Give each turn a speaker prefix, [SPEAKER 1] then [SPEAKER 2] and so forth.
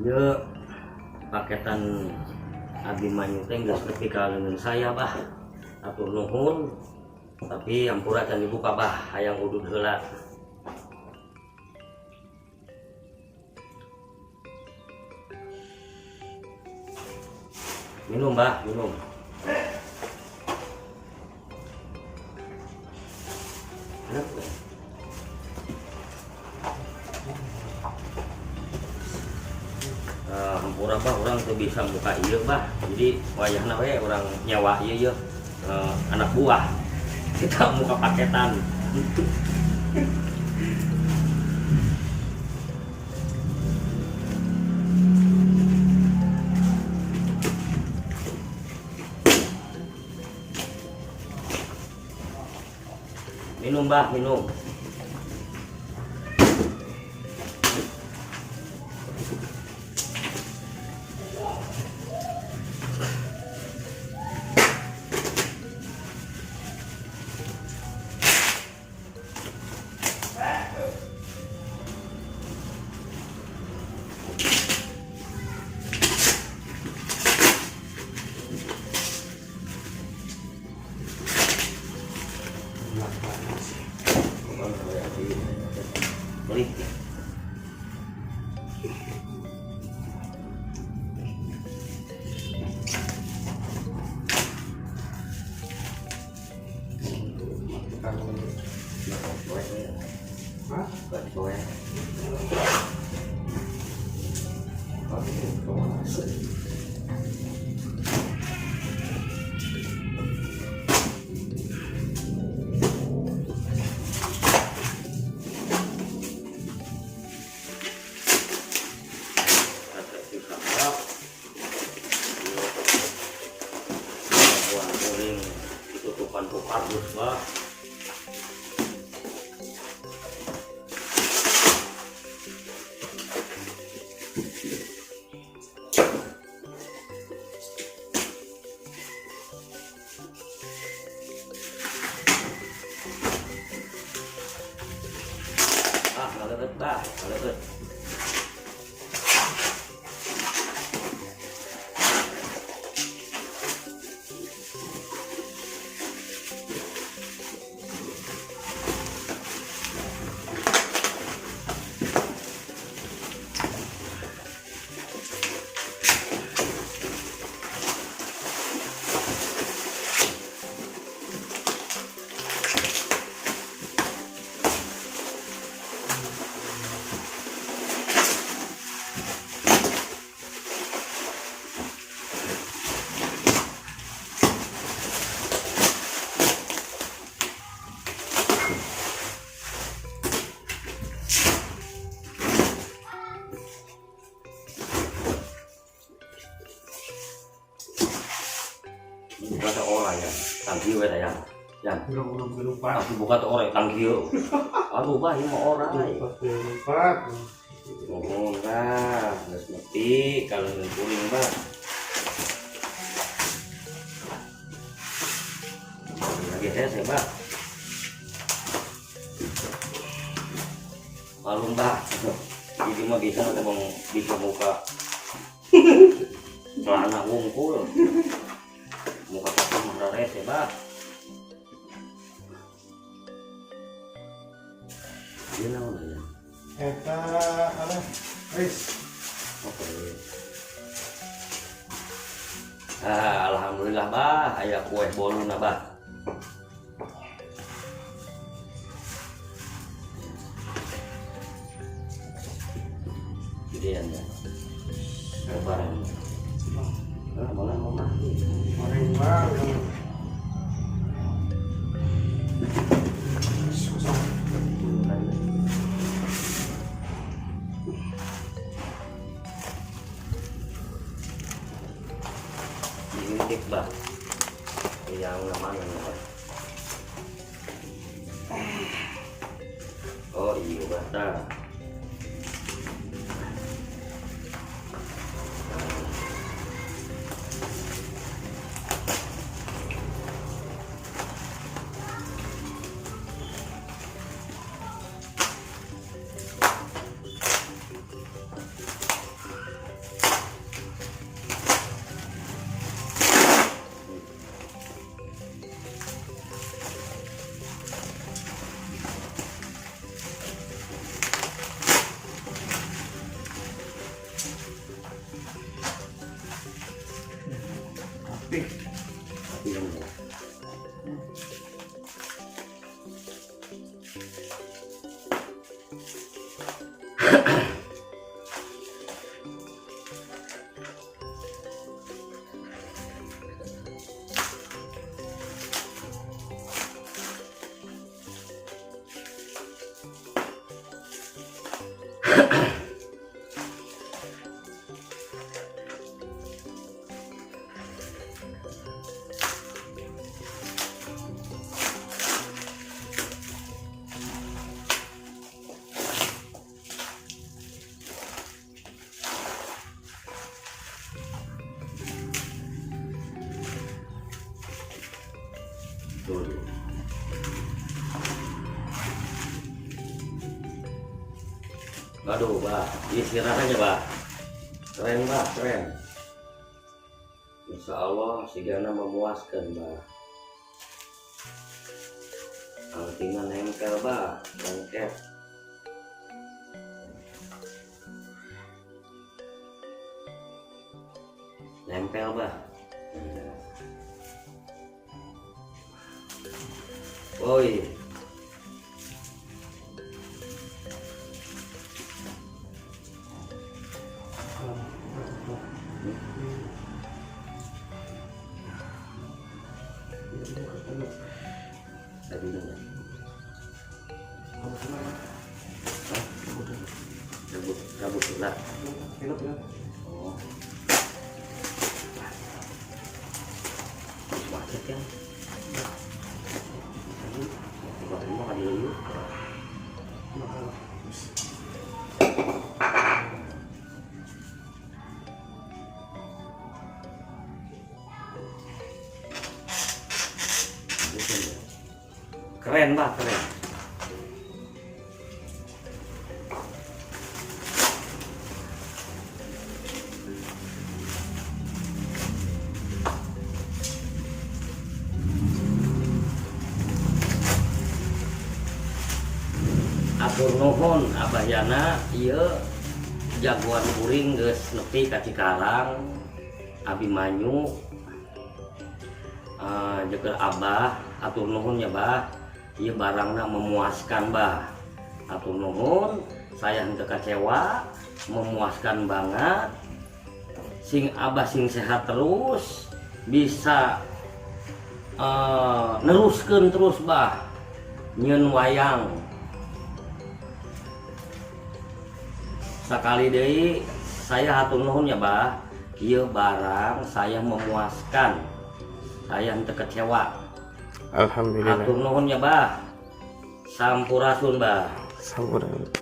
[SPEAKER 1] Ya paketan Abimanyu teh geus nepi ka leungeun saya bah. Atur nuhun. Tapi ampura can dibuka bah, hayang udud heula. Minum bah, minum. Enak tuh. Hampura bah orang tuh bisa buka iya bah, jadi wayahna we orang nyawa iya anak buah kita muka paketan. Minum bah, minum. Beli. Bagus bah. Ngaleut bah, ngaleut. Buka tuh orang ya, tangki we ya. Belum lupa. Aku buka tuh orang tangki yo. Aduh bah ini mau orang. Lupa. Oh nah, geus nepi kalau kuring bah. Lagi saya bah. Malum bah. Jadi mah bisa ngomong bisa buka. Celana wungkul. Muka pakai mendares ya bah. Ini naon ya?
[SPEAKER 2] Eta apa? Ris.
[SPEAKER 1] Oke. Alhamdulillah bah, aya kue boluna bah. Gedean ya. Lebaran. Malah mau mati.
[SPEAKER 2] Orang baru.
[SPEAKER 1] Diintip bah. yang namanya Bah. Oh iya Bah. Tapi yang dulu. Aduh, Bah, istirahat aja, Bah. Keren, Bah, keren. Insya Allah si Gana memuaskan, Bah. Angkingan nempel, Bah, lengket. Nempel, Bah. Oh iya. Tadi dengar. Rambut sebelah. Oh. Macet kan? Mau kali dulu. Keren, Bah, keren. Atur nuhun Abah Yana, ieu jagoan kuring geus nepi ka Cikarang, Abimanyu. Jeung Abah, atur nuhun ya, Bah. Ieu barangna memuaskan, Bah. Atur nuhun, saya henteu kecewa, memuaskan banget. Sing Abah sing sehat terus, bisa neruskeun terus, Bah. Nyeun wayang. Sekali deui saya hatur nuhun ya, Bah. Ieu barang saya memuaskan. Saya henteu kecewa.
[SPEAKER 3] Alhamdulillah.
[SPEAKER 1] Hatur nuhun ya, Bah. Sampurasun, Bah.
[SPEAKER 3] Sampurasun.